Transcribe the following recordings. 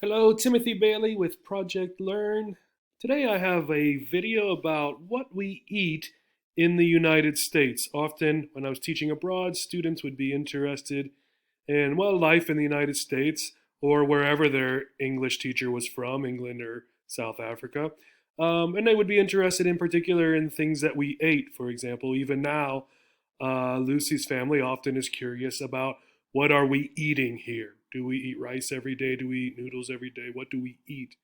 Hello, Timothy Bailey with Project Learn. Today I have a video about what we eat in the United States. Often, when I was teaching abroad, students would be interested in, well, life in the United States or wherever their English teacher was from, England or South Africa. And they would be interested in particular in things that we ate, for example. Even now, Lucy's family often is curious about what are we eating here? Do we eat rice every day? Do we eat noodles every day? What do we eat?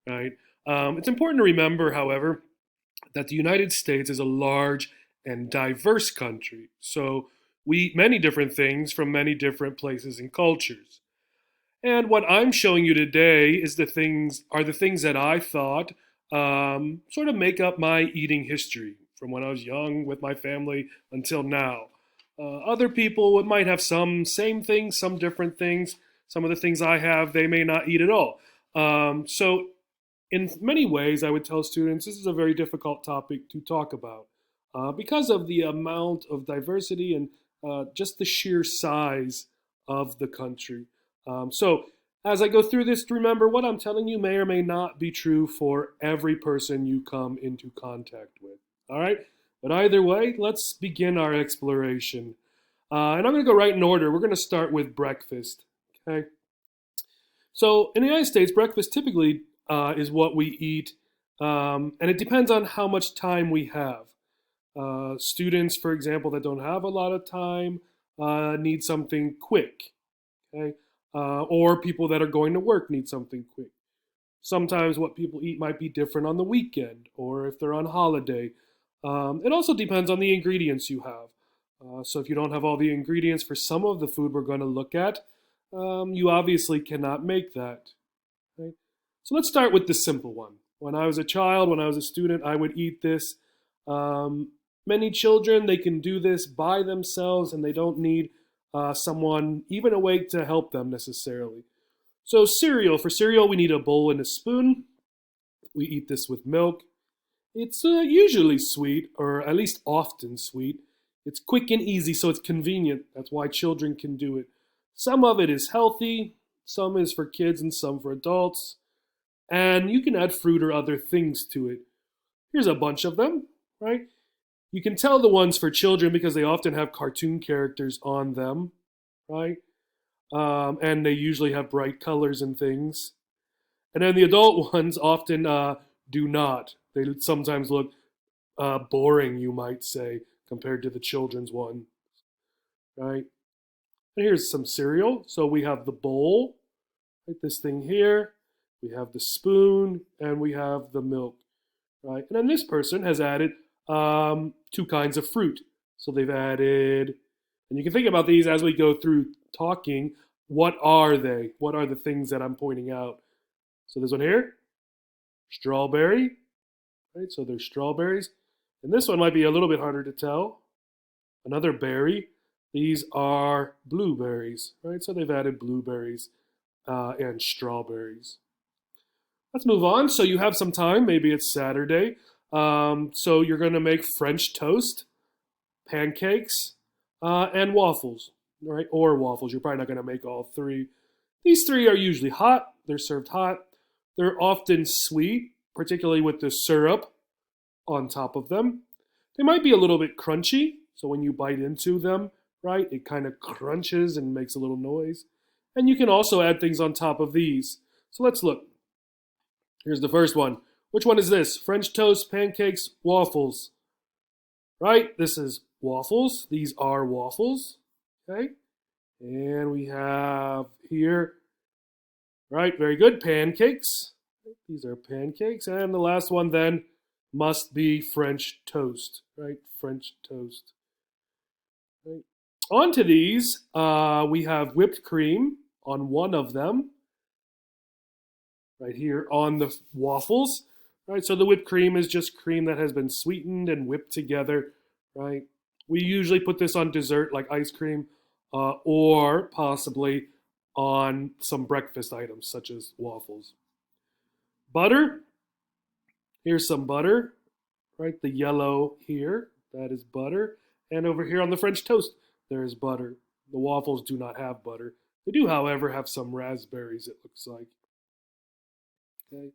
Right? It's important to remember, however, that the United States is a large and diverse country. So we eat many different things from many different places and cultures. And what I'm showing you today is the things that I thought sort of make up my eating history from when I was young with my family until now. Other people might have some same things, some different things. Some of the things I have, they may not eat at all. So, in many ways, I would tell students this is a very difficult topic to talk about because of the amount of diversity and just the sheer size of the country. So, as I go through this, remember what I'm telling you may or may not be true for every person you come into contact with. All right? But either way, let's begin our exploration. And I'm going to go right in order. We're going to start with breakfast. Okay? So, in the United States, breakfast typically is what we eat, and it depends on how much time we have. Students, for example, that don't have a lot of time need something quick. Okay? Or people that are going to work need something quick. Sometimes what people eat might be different on the weekend or if they're on holiday. It also depends on the ingredients you have. So if you don't have all the ingredients for some of the food we're going to look at, you obviously cannot make that. Right? So let's start with the simple one. When I was a child, when I was a student, I would eat this. Many children, they can do this by themselves and they don't need someone even awake to help them necessarily. So cereal, for cereal we need a bowl and a spoon. We eat this with milk. It's usually sweet, or at least often sweet. It's quick and easy, so it's convenient. That's why children can do it. Some of it is healthy, some is for kids and some for adults. And you can add fruit or other things to it. Here's a bunch of them, right? You can tell the ones for children because they often have cartoon characters on them, right? And they usually have bright colors and things. And then the adult ones often do not. They sometimes look boring, you might say, compared to the children's one, right? And here's some cereal. So we have the bowl, right? This thing here. We have the spoon, and we have the milk, right? And then this person has added two kinds of fruit. So they've added, and you can think about these as we go through talking. What are they? What are the things that I'm pointing out? So this one here, strawberry, right? So there's strawberries. And this one might be a little bit harder to tell. Another berry. These are blueberries, right? So they've added blueberries and strawberries. Let's move on. So you have some time. Maybe it's Saturday. So you're going to make French toast, pancakes, and waffles, right? Or waffles. You're probably not going to make all three. These three are usually hot. They're served hot. They're often sweet, particularly with the syrup on top of them. They might be a little bit crunchy, so when you bite into them, right, it kind of crunches and makes a little noise. And you can also add things on top of these. So let's look. Here's the first one. Which one is this? French toast, pancakes, waffles. Right? This is waffles. These are waffles. Okay? And we have here, right, very good, pancakes. These are pancakes. And the last one then must be French toast, right? French toast. Right. On to these, we have whipped cream on one of them, right here on the waffles, right? So the whipped cream is just cream that has been sweetened and whipped together, right? We usually put this on dessert like ice cream or possibly on some breakfast items such as waffles. Butter, here's some butter, right? The yellow here, that is butter. And over here on the French toast, there is butter. The waffles do not have butter. They do, however, have some raspberries, it looks like. Okay.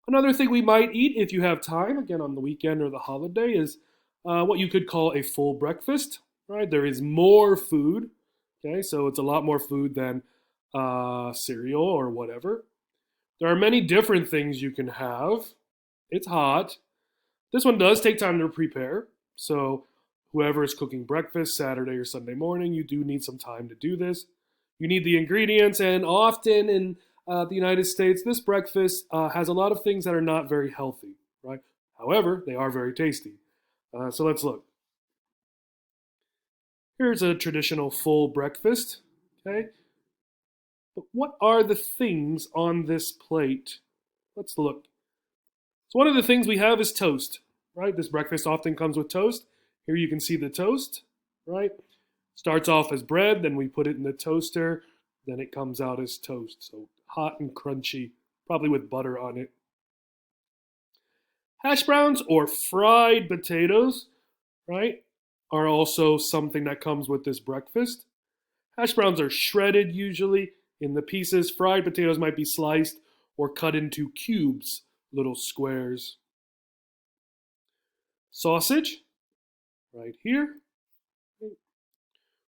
Another thing we might eat if you have time, again on the weekend or the holiday, is what you could call a full breakfast. Right? There is more food. Okay, so it's a lot more food than cereal or whatever. There are many different things you can have. It's hot. This one does take time to prepare. So whoever is cooking breakfast Saturday or Sunday morning, you do need some time to do this. You need the ingredients, and often in the United States, this breakfast has a lot of things that are not very healthy, right? However, they are very tasty. So let's look. Here's a traditional full breakfast, okay? But what are the things on this plate? Let's look. So one of the things we have is toast, right? This breakfast often comes with toast. Here you can see the toast, right? Starts off as bread, then we put it in the toaster, then it comes out as toast. So hot and crunchy, probably with butter on it. Hash browns or fried potatoes, right, are also something that comes with this breakfast. Hash browns are shredded usually in the pieces. Fried potatoes might be sliced or cut into cubes, little squares. Sausage, right here.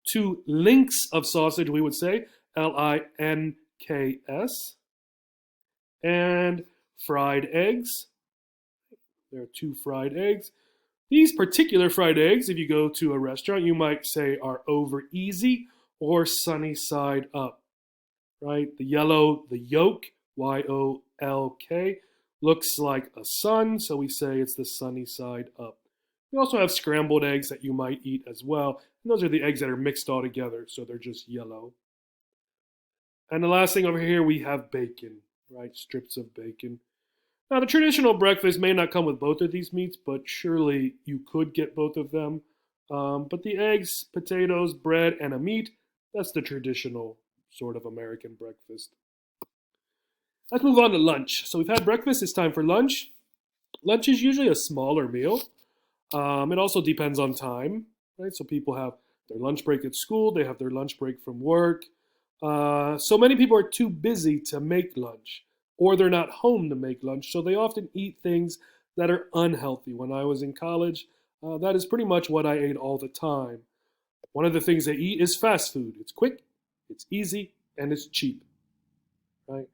Two links of sausage, we would say, Links. And fried eggs. There are two fried eggs. These particular fried eggs, if you go to a restaurant, you might say are over easy or sunny side up, right? The yellow, the yolk, Yolk, looks like a sun, so we say it's the sunny side up. We also have scrambled eggs that you might eat as well, and those are the eggs that are mixed all together, so they're just yellow. And the last thing over here, we have bacon, right? Strips of bacon. Now, the traditional breakfast may not come with both of these meats, but surely you could get both of them. But the eggs, potatoes, bread, and a meat, that's the traditional sort of American breakfast. Let's move on to lunch. So we've had breakfast, it's time for lunch. Lunch is usually a smaller meal. It also depends on time, right? So people have their lunch break at school, they have their lunch break from work. So many people are too busy to make lunch, or they're not home to make lunch, so they often eat things that are unhealthy. When I was in college, that is pretty much what I ate all the time. One of the things they eat is fast food. It's quick, it's easy, and it's cheap, right?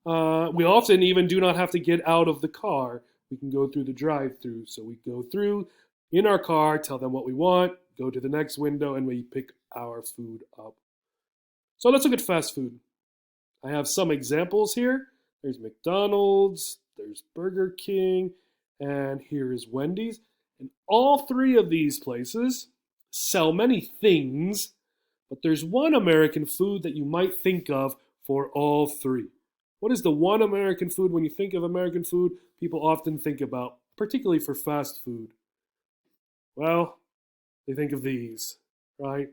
We often even do not have to get out of the car. We can go through the drive-through. So we go through in our car, tell them what we want, go to the next window, and we pick our food up. So let's look at fast food. I have some examples here. There's McDonald's, there's Burger King, and here is Wendy's. And all three of these places sell many things, but there's one American food that you might think of for all three. What is the one American food when you think of American food people often think about, particularly for fast food? Well, they think of these, right?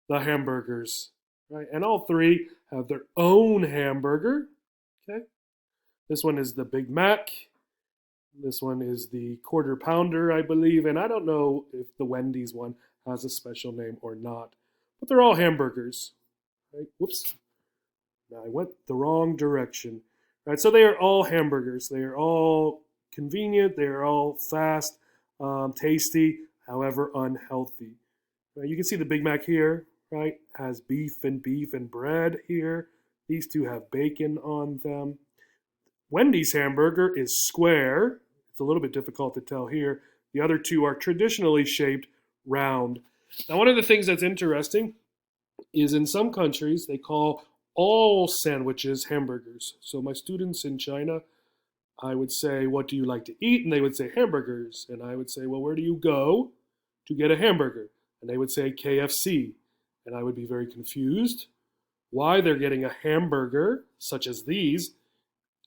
The hamburgers, right? And all three have their own hamburger, okay? This one is the Big Mac. This one is the Quarter Pounder, I believe. And I don't know if the Wendy's one has a special name or not. But they're all hamburgers. Right? Whoops. Now I went the wrong direction. Right? So they are all hamburgers. They are all convenient. They are all fast, tasty, however unhealthy. Right? You can see the Big Mac here, right? Has beef and bread here. These two have bacon on them. Wendy's hamburger is square. It's a little bit difficult to tell here. The other two are traditionally shaped round. Now, one of the things that's interesting is in some countries, they call all sandwiches hamburgers. So my students in China, I would say, what do you like to eat? And they would say hamburgers. And I would say, well, where do you go to get a hamburger? And they would say KFC. And I would be very confused why they're getting a hamburger, such as these,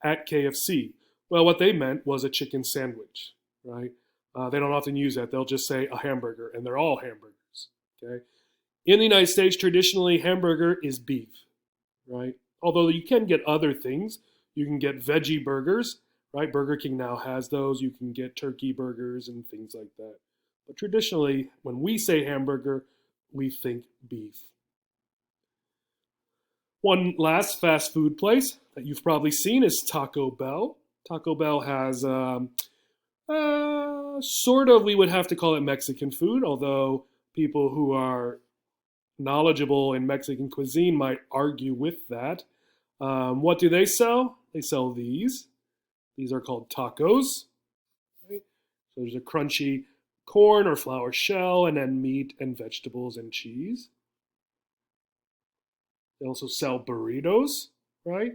at KFC. Well, what they meant was a chicken sandwich, right? They don't often use that. They'll just say a hamburger, and they're all hamburgers, okay? In the United States, traditionally, hamburger is beef, right? Although you can get other things. You can get veggie burgers, right? Burger King now has those. You can get turkey burgers and things like that. But traditionally, when we say hamburger, we think beef. One last fast food place that you've probably seen is Taco Bell. Taco Bell has sort of, we would have to call it Mexican food, although people who are knowledgeable in Mexican cuisine might argue with that. What do they sell? They sell these. These are called tacos. Right? So there's a crunchy corn or flour shell, and then meat and vegetables and cheese. They also sell burritos, right?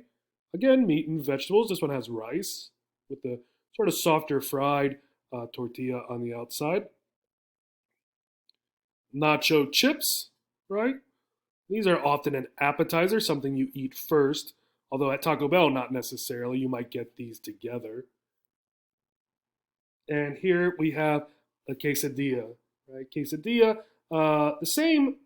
Again, meat and vegetables. This one has rice with the sort of softer fried tortilla on the outside. Nacho chips, right? These are often an appetizer, something you eat first. Although at Taco Bell, not necessarily. You might get these together. And here we have a quesadilla, right? Quesadilla, the same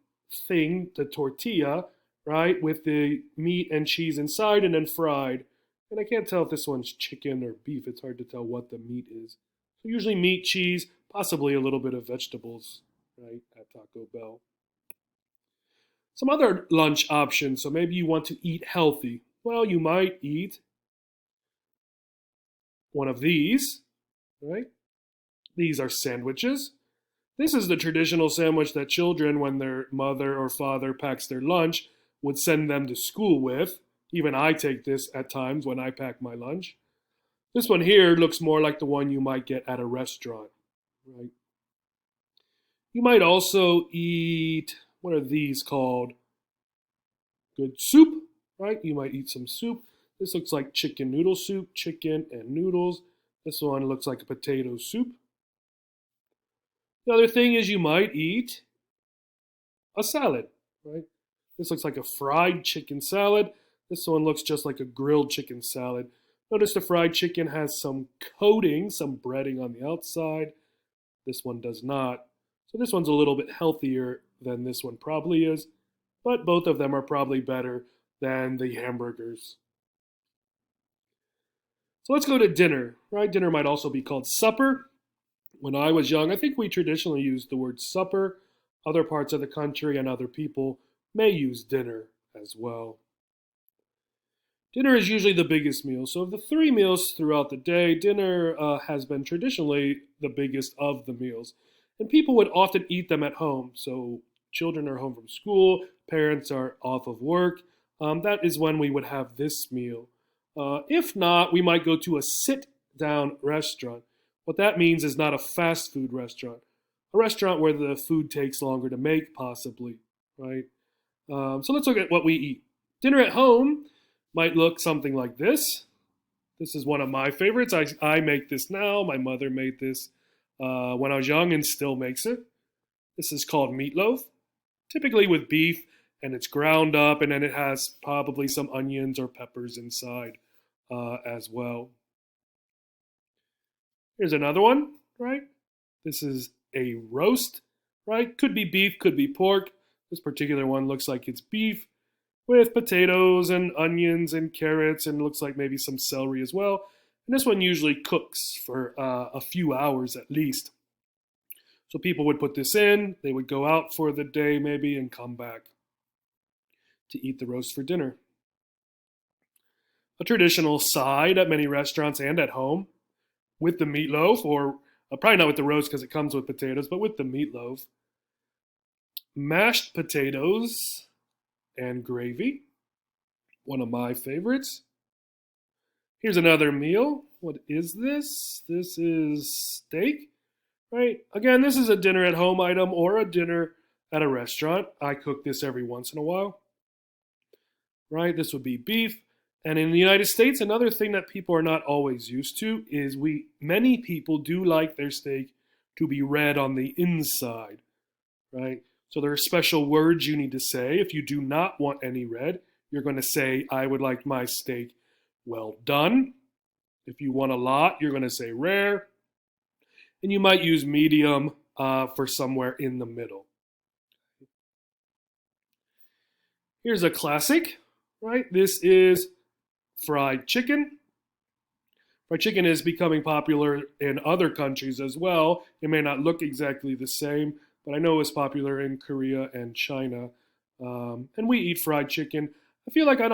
thing, the tortilla, right, with the meat and cheese inside and then fried. And I can't tell if this one's chicken or beef. It's hard to tell what the meat is. So usually meat, cheese, possibly a little bit of vegetables, right, at Taco Bell. Some other lunch options. So maybe you want to eat healthy. Well, you might eat one of these, right? These are sandwiches. This is the traditional sandwich that children, when their mother or father packs their lunch, would send them to school with. Even I take this at times when I pack my lunch. This one here looks more like the one you might get at a restaurant, right? You might also eat, what are these called? Good soup, right? You might eat some soup. This looks like chicken noodle soup, chicken and noodles. This one looks like a potato soup. The other thing is you might eat a salad, right? This looks like a fried chicken salad. This one looks just like a grilled chicken salad. Notice the fried chicken has some coating, some breading on the outside. This one does not. So this one's a little bit healthier than this one probably is, but both of them are probably better than the hamburgers. So let's go to dinner, right? Dinner might also be called supper. When I was young, I think we traditionally used the word supper. Other parts of the country and other people may use dinner as well. Dinner is usually the biggest meal. So of the three meals throughout the day, dinner has been traditionally the biggest of the meals. And people would often eat them at home. So children are home from school, parents are off of work. That is when we would have this meal. If not, we might go to a sit-down restaurant. What that means is not a fast food restaurant. A restaurant where the food takes longer to make, possibly, right? So let's look at what we eat. Dinner at home might look something like this. This is one of my favorites. I make this now. My mother made this when I was young and still makes it. This is called meatloaf, typically with beef, and it's ground up, and then it has probably some onions or peppers inside as well. Here's another one, right? This is a roast, right? Could be beef, could be pork. This particular one looks like it's beef with potatoes and onions and carrots, and looks like maybe some celery as well. And this one usually cooks for a few hours at least. So people would put this in, they would go out for the day maybe and come back to eat the roast for dinner. A traditional side at many restaurants and at home with the meatloaf, or probably not with the roast because it comes with potatoes, but with the meatloaf. Mashed potatoes and gravy, one of my favorites. Here's another meal. What is this? This is steak, right? Again, this is a dinner at home item or a dinner at a restaurant. I cook this every once in a while, right? This would be beef. And in the United States, another thing that people are not always used to is many people do like their steak to be red on the inside, right? So there are special words you need to say. If you do not want any red, you're going to say, I would like my steak well done. If you want a lot, you're going to say rare. And you might use medium for somewhere in the middle. Here's a classic, right? This is fried chicken. Fried chicken is becoming popular in other countries as well. It may not look exactly the same, but I know it's popular in Korea and China. And we eat fried chicken. I feel like I